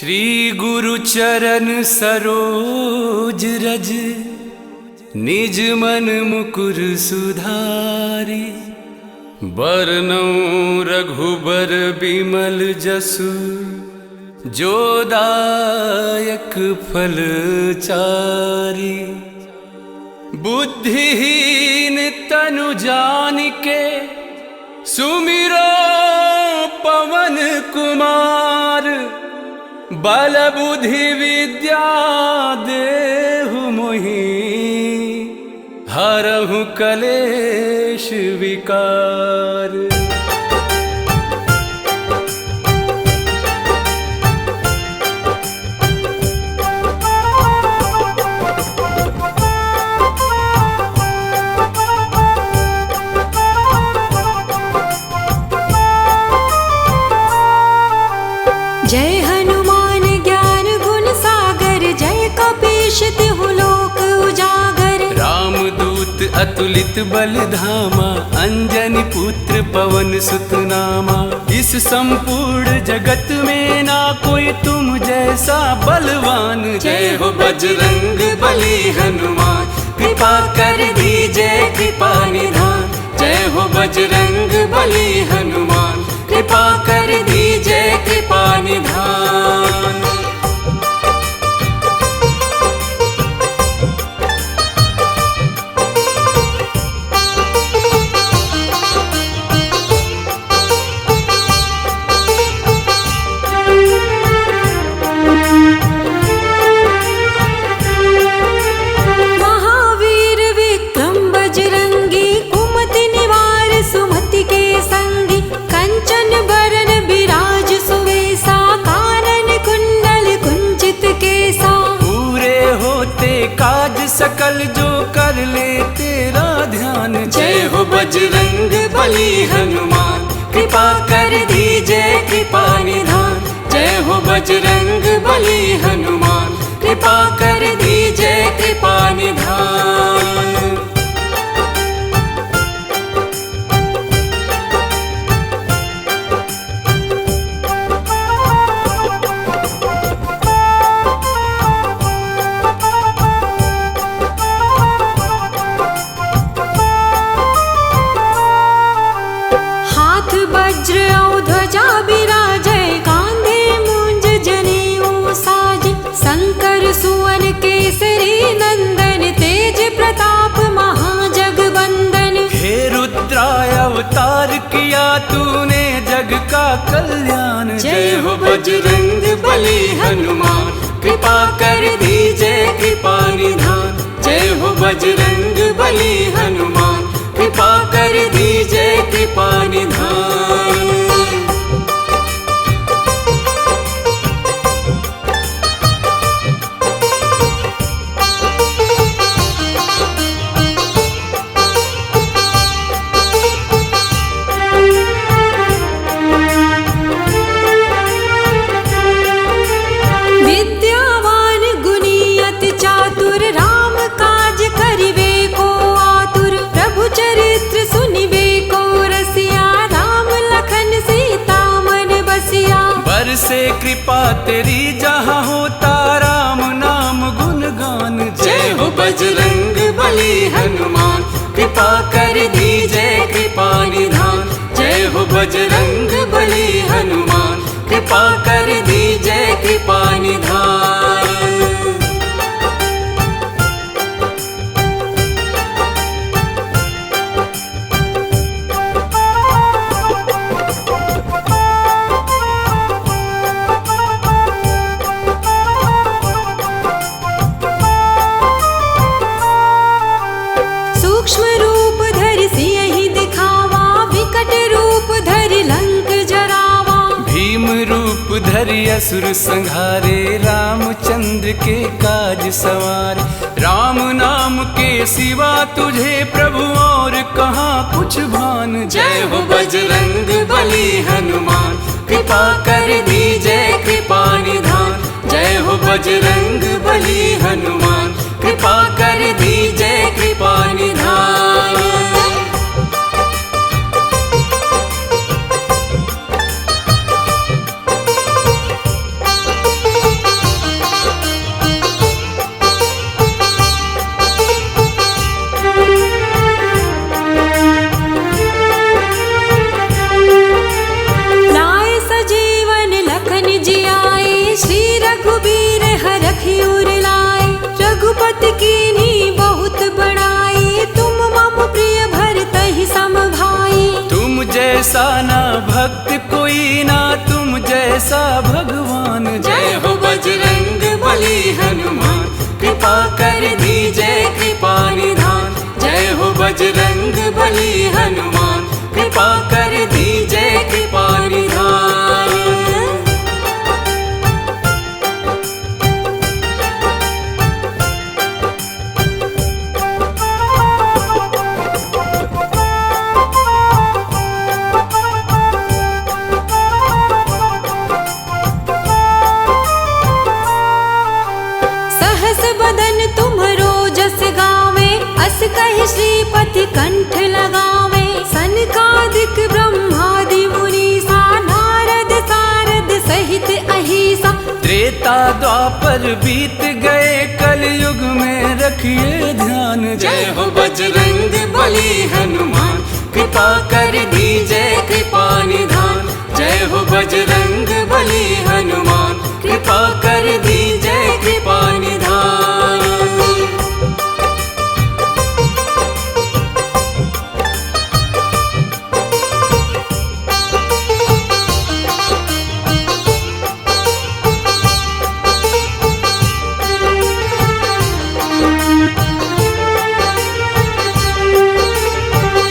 श्री गुरु चरण सरोज रज, निज मन मुकुर सुधारी। बरनौ रघुबर बिमल जसु, जो दायक फल चारी। बुद्धिहीन तनु जानिके, सुमिरो पवन कुमार। बल बुद्धि विद्या देहु मोहि, हरहु कलेश विकार। जय हनुमान ज्ञान गुण सागर, जय कपीश तिहु लोक उजागर। रामदूत अतुलित बल धामा, अंजनी पुत्र पवन सुत नामा। इस संपूर्ण जगत में ना कोई तुम जैसा बलवान। जय हो बजरंग बली हनुमान, कृपा कर दीजिए कृपा निधान। जय हो बजरंग बली हनुमान, कृपा कर दीजिए कृपा निधान। महावीर विक्रम बजरंगी, कुमति निवार सुमति के संगी। कंचन बरन बिराज सुवेसा, कानन कुंडल कुंचित केसा। पूरे होते काज सकल, जो कर ले तेरा ध्यान। जय हो बजरंग बली हनुमान, कृपा कर दीजिए कृपा निधान। जय हो बजरंग बली हनुमान, कृपा कर दीजिए कृपा निधान। हाथ वज्र और ध्वजा बिराजे, कांधे मूंज जनेऊ साजे। शंकर सुवन केसरी नंदन, तेज प्रताप महाजगवंदन। हे रुद्राय अवतार किया तूने, जग का कल्याण। जय हो बजरंग बली हनुमान, कृपा कर दीजिए कृपा निधान। जय हो बजरंग बली हनुमान, कृपा कर दीजिए कृपा निधान। विद्यावान गुणी अति चातुर, राम काज करिवे को आतुर। प्रभु चरित्र सुनिवे को रसिया, राम लखन सीता मन बसिया। बरसे कृपा तेरी जहाँ होता, राम नाम गुणगान। जय हो बजरंग बली हनुमान, कृपा कर दीजिए कृपा निधान। जय हो बजरंग बली हनुमान, कृपा कर दीजिए कृपा निधान। सूक्ष्म रूप धरि सियहि दिखावा, विकट रूप धरि लंक जरावा। भीम रूप धरि असुर संहारे, रामचंद्र के काज सवारे। राम नाम के सिवा तुझे प्रभु और कहाँ कुछ भान। जय हो बजरंग बली हनुमान, कृपा कर दीजिए कृपा निधान। जय हो बजरंग बली हनुमान, कृपा कर दीजिए कृपा निधान। जियाए, श्री रघुबीर हरखि उर लाए। रघुपति कीन्ही बहुत बड़ाई, तुम मम प्रिय भरतहि सम भाई। तुम जैसा ना भक्त कोई ना, तुम जैसा भगवान। जय हो बजरंग बली हनुमान, कृपा कर दीजिए कृपा निधान। जय हो बजरंग बली हनुमान, कृपा कर दीजिए कृपा निधान। सहस बदन तुम्हरो जस गावे, अस कहि श्रीपति कंठ लगावे। सनकादिक ब्रह्मादि मुनीसा, नारद सारद सहित अहिसा। त्रेता द्वापर बीत गए, कलयुग में रखिए ध्यान। जय हो बजरंग बली हनुमान, कृपा कर दीजिए कृपा निधान। जय हो बजरंग बली हनुमान, कृपा कर दीजिए कृपा निधान।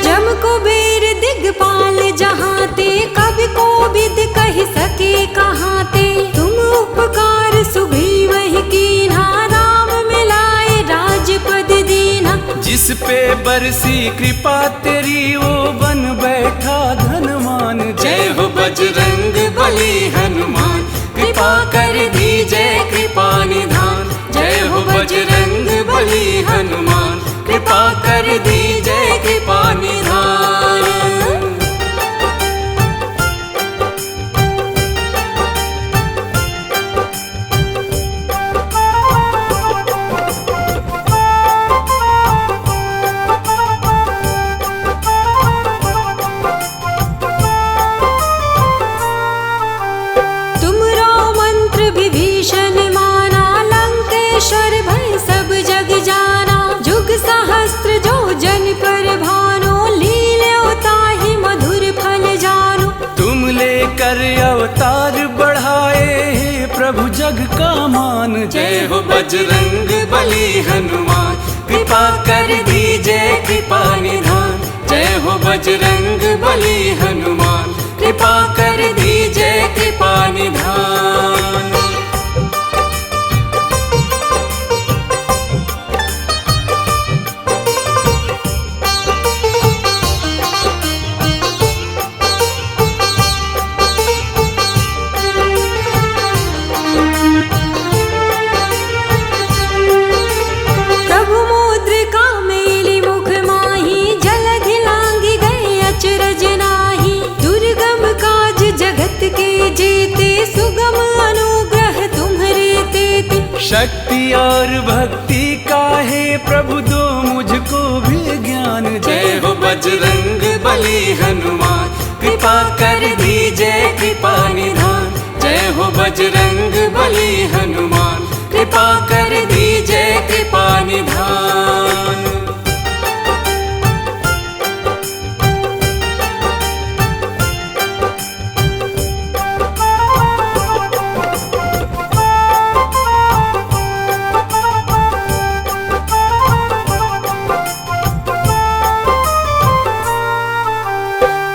जम कुबेर दिगपाल जहाते, कवि कोविद कहि सके कहाते। तुम उपकार सुग्रीवहि कीन्हा, राम मिलाए राजपद दीन्हा। जिस पे बरसी कृपा तेरी, वो बन बैठा धनवान। जय हो बजरंग बली हनुमान, कृपा कर दीजिए कृपा निधान। जय हो बजरंग बली हनुमान, कृपा कर दीजिए कृपा निधान। तुमरो मंत्र विभीषण माना, लंकेश्वर भय सब जग जाना। जुग सहस्त्र जो जन पर भानो, लील्यो ताहि मधुर फल जानो। तुम लेकर अवतार बढ़ाए, हे प्रभु जग का मान। जय हो बजरंग बली हनुमान, कृपा कर दीजिए कृपा निधान। जय हो बजरंग बली हनुमान, कृपा कर दीजिए कृपा निधान। प्रभु मुद्रिका मेलि मुख माहि, जलधि लांघि गए अचरज नाही। दुर्गम काज जगत के जेते, सुगम अनुग्रह तुम्हरे तेते। शक्ति और भक्ति का है प्रभु, दो मुझको भी ज्ञान। जय हो बजरंग बली हनुमान, कृपा कर दीजिए कृपा निधान। जय हो बजरंग बली हनुमान, कृपा कर दीजिए कृपा निधान।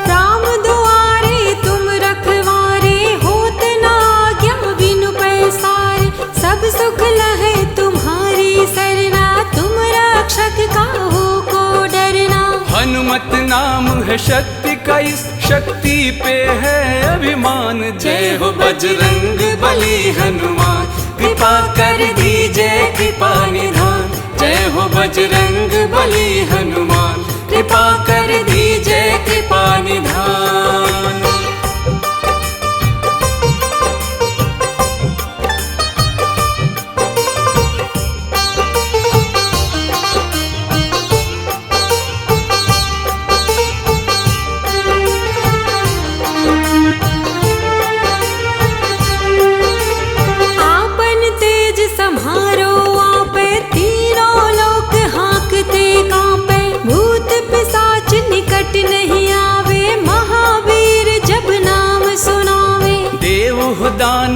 राम दुआरे तुम रखवारे, होत न आज्ञा बिनु पैसारे। सब सुख लहै तुम्हारी सरना, तुम रक्षक काहू को डरना। हनुमत नाम है शक्ति का, इस शक्ति पे है अभिमान। जय हो बजरंग बली हनुमान, कृपा कर दीजिए कृपा निधान। जय हो बजरंग बली हनुमान, कृपा कर दीजिए कृपा निधान।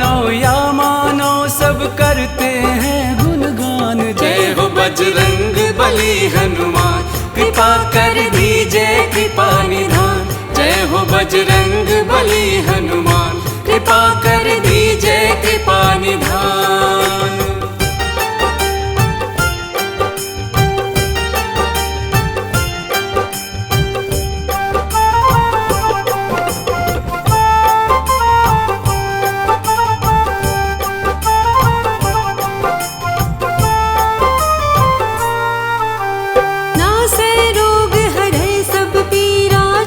मानव या मानव सब करते हैं गुणगान। जय हो बजरंग बली हनुमान, कृपा कर दीजिए कृपा निधान। जय हो बजरंग बली हनुमान, कृपा कर दीजिए कृपा निधान।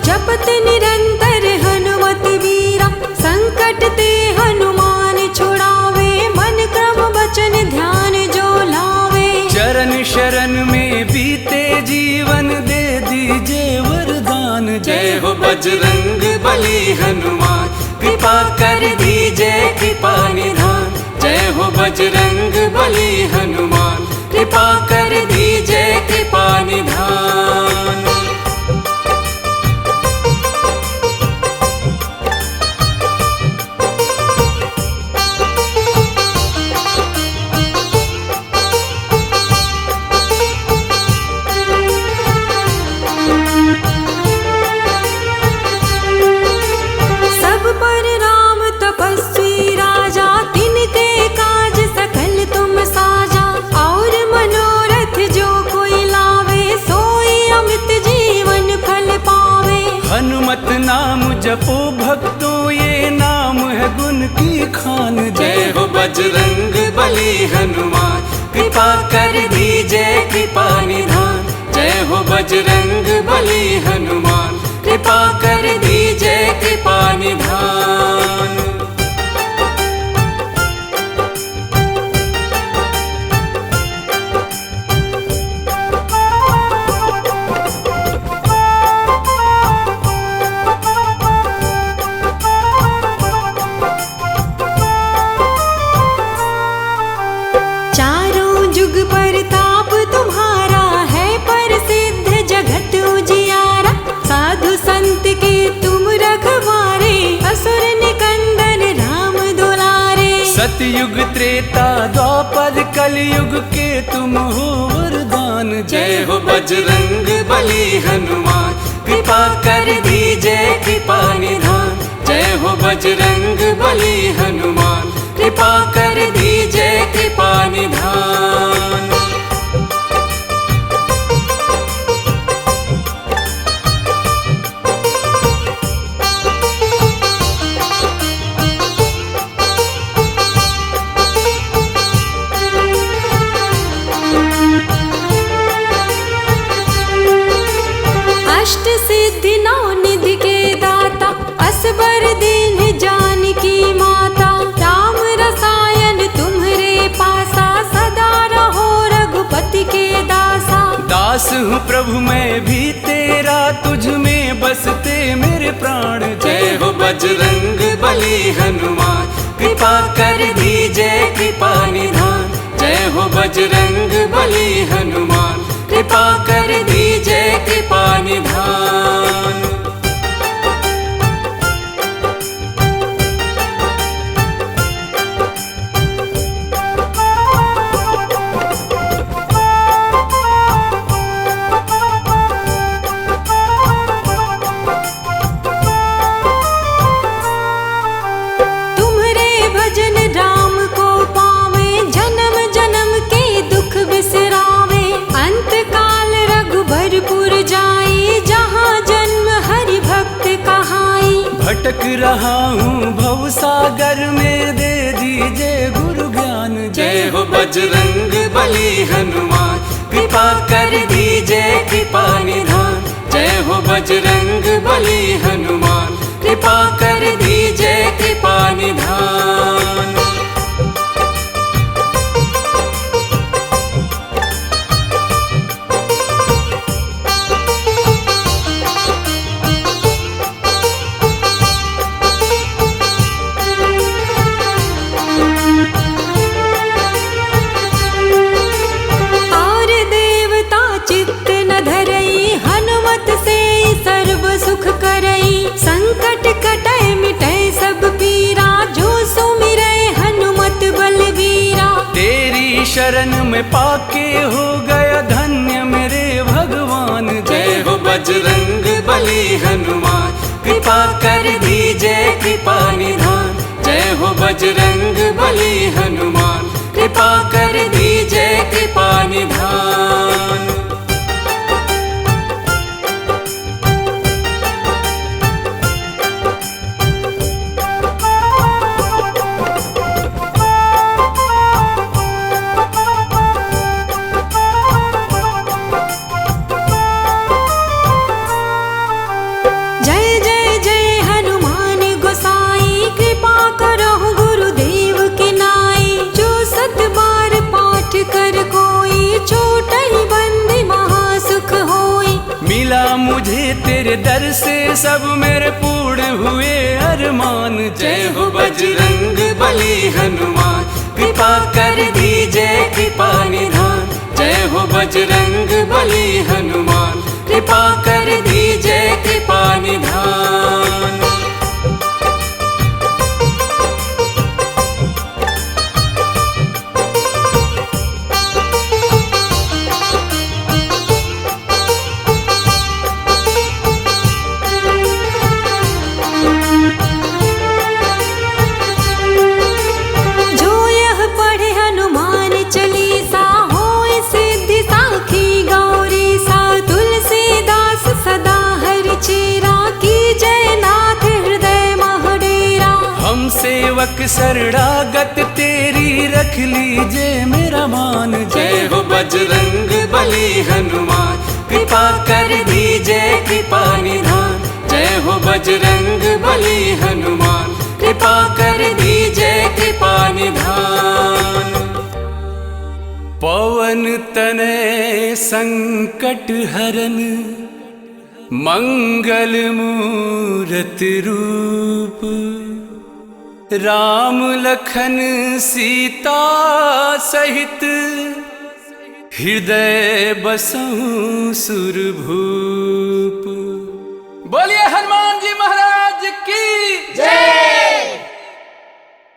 जपत निरंतर हनुमत वीरा, संकट ते हनुमान छुड़ावे, मन क्रम वचन ध्यान जो लावे। चरण शरण में बीते जीवन दे दीजिए वरदान। जय हो बजरंग बली हनुमान, कृपा कर दीजिए कृपा निधान। जय हो बजरंग बली हनुमान, कृपा कर दीजिए कृपा निधान। हनुमत नाम जपो भक्तों, ये नाम है गुण की खान। जय हो बजरंग बली हनुमान, कृपा कर दीजिए कृपा निधान। जय हो बजरंग बली हनुमान, कृपा कर दीजिए कृपा निधान। सतयुग त्रेता द्वापर कलयुग के तुम हो वरदान। जय हो बजरंग बली हनुमान, कृपा कर दीजिए कृपा निधान। जय हो बजरंग बली हनुमान, कृपा कर दीजिए कृपा निधान। अष्ट सिद्धि नौ निधि के दाता, असबर दीन जानकी माता। राम रसायन तुम्हरे पासा, सदा रहो रघुपति के दासा। दास हूँ प्रभु मैं भी तेरा, तुझ में बसते मेरे प्राण। जय हो बजरंग बली हनुमान, कृपा कर दीजिए कृपा निधान। जय हो बजरंग बली हनुमान, कृपा कर दीजिए कृपा निधान। तुम्हारे भजन राम को पावे, जन्म जन्म के दुख बिसरावे। अंत काल रघुबरपुर जाई, जहाँ जन्म हरि भक्त कहाई। भटक रहा हूँ भव सागर में, दे दीजिए गुरु ज्ञान। जय हो बजरंग बली हनुमान, कृपा कर दीजिए कृपा निधान। जय हो बजरंग बली हनुमान, कृपा कर दीजिए कृपा निधान। संकट कटै मिटै सब पीरा, जो सुमिरै शरण में पाके हो गया धन्य मेरे भगवान। जय हो बजरंग बली हनुमान, कृपा कर दीजिए कृपा निधान। जय हो बजरंग बली हनुमान, कृपा कर दीजिए कृपा निधान। मुझे तेरे दर से सब मेरे पूर्ण हुए अरमान। जय हो बजरंग बली हनुमान, कृपा कर दीजिए कृपा निधान। जय हो बजरंग बली हनुमान, कृपा कर दीजिए कृपा निधान। सेवक शरणागत तेरी रख लीजिए मेरा मान। जय हो बजरंग बली हनुमान, कृपा कर दीजिए कृपा निधान। जय हो बजरंग बली हनुमान, कृपा कर दीजिए कृपा निधान। पवन तनय संकट हरन, मंगल मूरत रूप। राम लखन सीता सहित, हृदय बसहु सुरभूप।